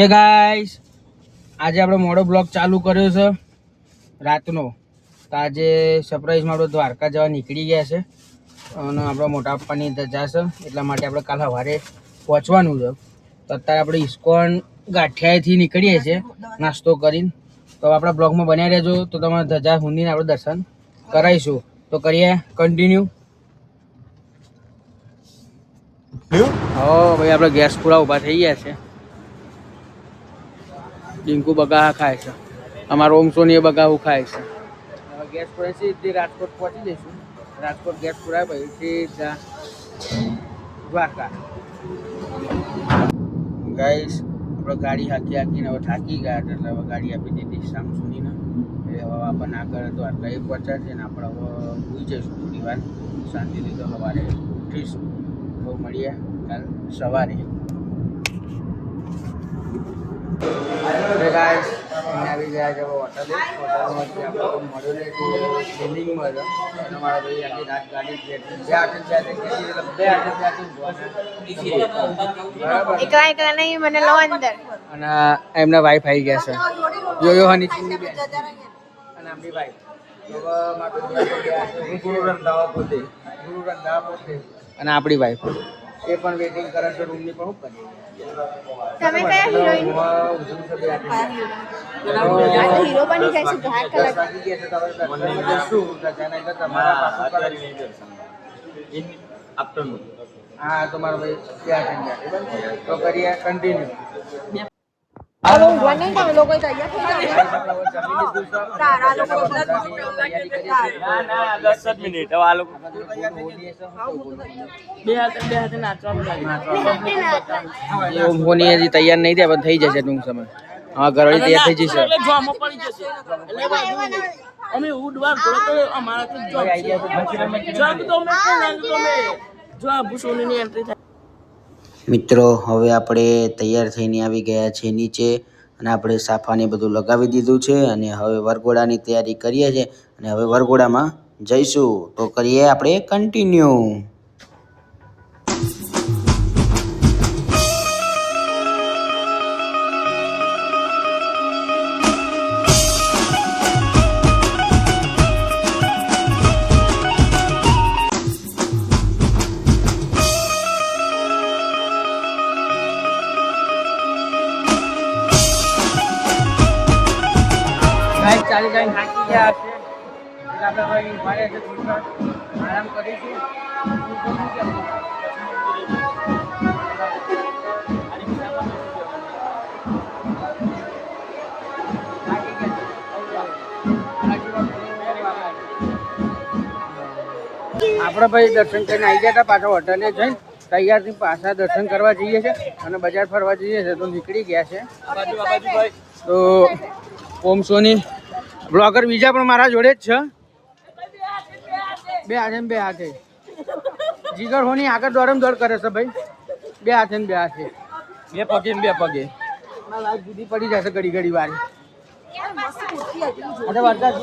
એ guys, આજે આપણે મોડો બ્લોગ ચાલુ કર્યો છે રાતનો. તો આજે સરપ્રાઈઝમાં આપણે દ્વારકા જવા નીકળી ગયા છે અને આપણા મોટા પપ્પાની રજા છે, એટલા માટે આપણે કાલ સવારે પહોંચવાનું છે. તો અત્યારે આપણે ઇસ્કોન ગાંઠિયાથી નીકળીએ છીએ નાસ્તો કરીને. તો આપણા બ્લોગમાં બન્યા રહેજો, તો તમારે ધજા હુંદીને આપણે દર્શન કરાવીશું. તો કરીએ કન્ટિન્યુ. હા ભાઈ, આપણે ગેસ પૂરા ઊભા થઈ ગયા છે. ડિંકુ બગા ખાય છે, અમારો ઓમ સોની એ બગાવું ખાય છે. ગેસ પૂરા સીધી રાજકોટ પહોંચી જઈશું. રાજકોટ ગેસ પૂરા પછી સીધા દ્વારકા. ગાઈસ, આપણે ગાડી હાકીને હવે થાકી ગયા, એટલે હવે ગાડી આપી દીધી સામસુનીને. એટલે હવે આપણને આગળ દ્વારકા એ પહોંચાડશે ને આપણે હવે ભૂઈ જઈશું થોડી વાર શાંતિથી. તો સવારે ઉઠીશું. તો મળીએ કાલ સવારે. ગાઈસ, આવી ગયા છે હોટલે. હોટલમાંથી આપણે મળ્યો ને બિલ્ડિંગમાં છે. અને મારા ભાઈ આખી રાત ગાડી અને એમના વાઈફ આવી ગયા છે, યો હની ચીની બેન અને આપણી વાઈફ. ગુરુ રંધાવા પોતે અને આપણી વાઈફ એ પણ વેટિંગ કરે છે રૂમની. પણ હું કરી તમે કયા હિરોઈન હીરો બની જઈશું તો હાથ કલાક બાકી ગયા છે. તો હવે જઈશું તો તમારા આફ્ટરનૂન. હા, તો મારો ભાઈ ત્યાં છે. તો કરીએ કન્ટિન્યુ. હાલો વને તમે લોકો તૈયાર થઈ જાવ. તારા લોકો ના 10 મિનિટ હવે આ લોકો બે હાથે નાચવાનું. ઓમ કોની હજી તૈયાર નહીં થયા, પણ થઈ જશે ટૂંક સમય. હા, ઘરવાળી તૈયાર થઈ જશે. એટલે જોમો પડી જશે. એટલે અમે ઉડવાર તો અમારા તો જોબ આવી ગયા જો આ ભૂસોની એન્ટ્રી થાય. મિત્રો, હવે આપણે તૈયાર થઈને આવી ગયા છે નીચે અને આપણે સાફાને બધું લગાવી દીધું છે અને હવે વરઘોડાની તૈયારી કરીએ છીએ અને હવે વરઘોડામાં જઈશું. તો કરીએ આપણે કન્ટિન્યુ. ચાલી ચાલી થાકી ગયા છે, એટલે આપણે ભાઈ મારે છે થોડી વાર આરામ કરીશું. આપણે ભાઈ દર્શન કરીને આવી ગયા હતા, પાછા હોટલે જઈને તૈયારથી પાછા દર્શન કરવા જઈએ છીએ અને બજાર ફરવા જઈએ છીએ. તો નીકળી ગયા છે. તો ઓમ સોની બ્લોગર બીજા પણ મારા જોડે જ છે. બે હાથે જીગર હોની આગળ દોડમ દોડ કરે છે ભાઈ. બે હાથે બે પગે જુદી પડી જશે ઘડી ઘડી વાર.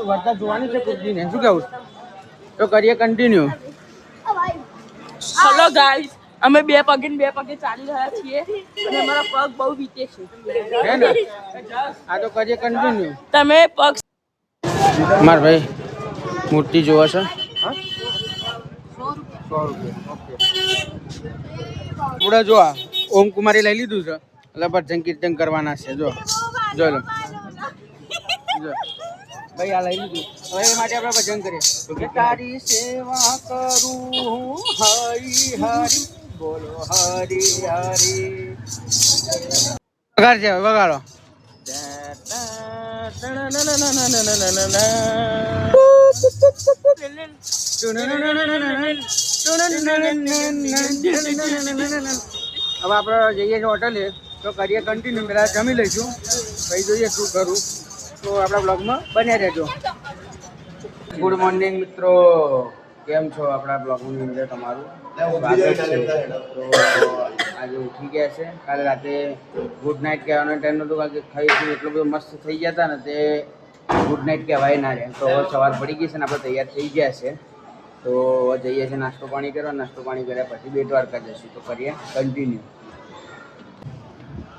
વરસાદ જોવાની છે કુર્તી ને, શું કેવું? તો કરીએ કન્ટિન્યુ. હેલો ગાઈસ, અમે બે પગે ચાલી રહ્યા છીએ અને અમારા પગ બહુ વીતે છે. હે ને? આ તો કરીએ કન્ટિન્યુ. તમે પગ માર ભાઈ મૂર્તિ જોવા છે. 100 રૂપિયા. ઓકે, પૂરા જો આ ઓમ કુમારી લઈ લીધું છે એટલે ભજન કીર્તન કરવાના છે. જો ભાઈ આ લઈ લીધું. હવે એ માટે આપણે ભજન કરીએ. તારી સેવા કરું હું હરી હરી બોલો હરી હરી. વગાડ છે, વગાડો. હવે આપણે જઈએ છીએ હોટલે. તો કરીએ કન્ટિન્યુ. પેલા જમી લઈશું પછી જોઈએ શું કરું. તો આપણા બ્લોગમાં બન્યા રહેજો. ગુડ મોર્નિંગ મિત્રો, કેમ છો? આપણા બ્લોગની અંદર તમારું સ્વાગત છે. તો આજે ઉઠી ગયા છે. કાલે રાતે ગુડ નાઇટ કહેવાનો ટાઈમ નહોતો, કારણ કે ખાઈ એટલો બધો મસ્ત થઈ ગયા હતા ને તે ગુડ નાઇટ કહેવાય ના રહે. તો સવાર પડી ગઈ છે ને આપણે તૈયાર થઈ ગયા છે. તો જઈએ છીએ નાસ્તો પાણી કરવા. નાસ્તો પાણી કર્યા પછી બેટ દ્વારકા જઈશું. તો કરીએ કન્ટિન્યુ.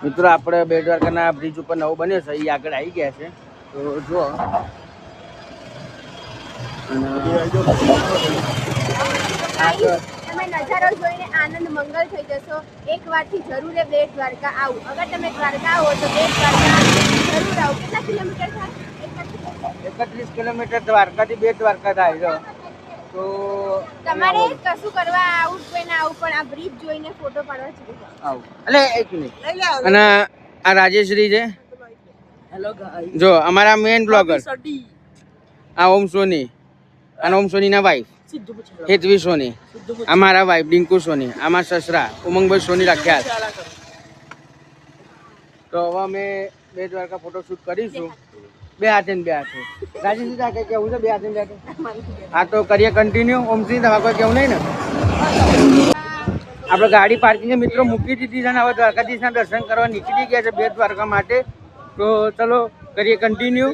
મિત્રો આપણે બેટ દ્વારકાના બ્રિજ ઉપર નવો બન્યો છે, એ આગળ આવી ગયા છે. તો જો તમે નજારો જોઈને આનંદ મંગલ થઈ જશો. એક વારથી જરૂર બેટ દ્વારકા આવું. અગર તમે દ્વારકા આવો તો બેટ દ્વારકા જરૂર આવો. કેટલા કિલોમીટર થાય? 31 કિલોમીટર દ્વારકાથી બેટ દ્વારકા થાય છે. તો તમારે કશું કરવા આવું કોઈ ના આવું, પણ આ બ્રિજ જોઈને ફોટો પાડવા જોઈએ. આવું એટલે એક મિનિટ. અને આ રાજેશ્રી છે, હેલો ગાઈસ. જો અમારા મેઇન બ્લોગર. સડી આ ઓમ સોની, અને ઓમ સોનીના વાઈફ સિદ્ધુ પૂછો. હેતવી સોની, આ મારા વાઈફ ડિંકુ સોની, આમાં સસરા ઉમંગભાઈ સોની રાખ્યા છે. તો હવે અમે બે દ્વારકા ફોટોશૂટ કરીશું. બે હાથે ને બે હાથે. રાજેશ્રી કાંઈ કેવું છે? બે હાથે ને બે હાથે. હા તો કરીએ કન્ટિન્યુ. ઓમશ્રી તમારે કોઈ કેવું નહીં ને? આપણે ગાડી પાર્કિંગ મિત્રો મૂકી દીધી છે ને હવે દ્વારકાધીશના દર્શન કરવા નીકળી ગયા છે બેટ દ્વારકા માટે. તો ચલો કરીએ કન્ટિન્યુ.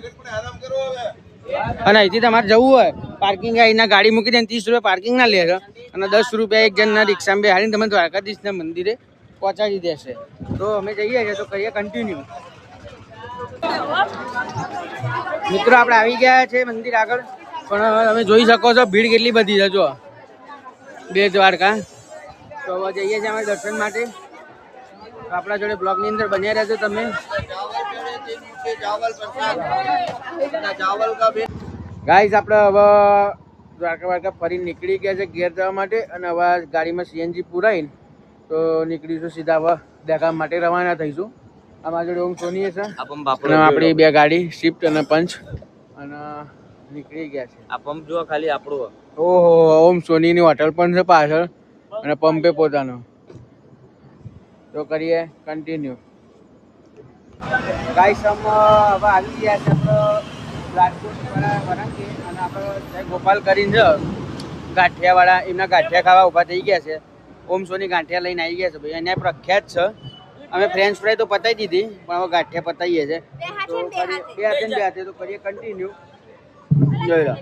અને અહીંથી તમારે જવું હોય પાર્કિંગ, અહીંના ગાડી મૂકી દે 30 રૂપિયા પાર્કિંગ ના લે છે, અને 10 રૂપિયા એક જણના રિક્ષામાં બેહાડીને તમે દ્વારકાધીશના મંદિરે પહોંચાડી દેશે. તો અમે જઈએ છીએ. તો કરીએ કન્ટિન્યુ. મિત્રો આપણે આવી ગયા છે મંદિર આગળ, પણ તમે જોઈ શકો છો ભીડ કેટલી બધી છે. જો બેટ દ્વારકા. તો હવે જઈએ છીએ અમે દર્શન માટે. તો આપણા જોડે બ્લોગની અંદર બન્યા રહેજો તમે. ગાઈસ આપણે હવે દ્વારકા ફરી નીકળી ગયા છે ઘેર જવા માટે, અને હવે ગાડીમાં સીએનજી પુરાઈને તો નીકળીશું સીધા હવે દહેગામ માટે રવાના થઈશું. અમારા જોડે ઓમ સોની છે, અને આપણી બે ગાડી સ્વિફ્ટ અને પંચ, અને નીકળી ગયા છે. આ પંપ જો ખાલી આપણો. ઓહો, ઓમ સોનીની હોટલ પણ છે પાછળ, અને પંપે પોતાનો. તો કરીએ કન્ટિન્યુ. ગાઈસ અમે હવે આવી ગયા છે આપણે રાજકોટ વરાંકી, અને આપણે જય ગોપાલ કરીને છે ગાંઠિયાવાળા, એમના ગાંઠિયા ખાવા ઊભા થઈ ગયા છે. ઓમ સોની ગાંઠિયા લઈને આવી ગયા છે ભાઈ. અહીંયા પ્રખ્યાત છે. અમે ફ્રેન્ચ ફ્રાય તો પતાવી દીધી, પણ હવે ગાંઠિયા પતાવીએ છે. બે હાથે ને બે હાથે. બે હાથે ને બે હાથે. તો કરીએ કન્ટિન્યુ. જોઈ લો.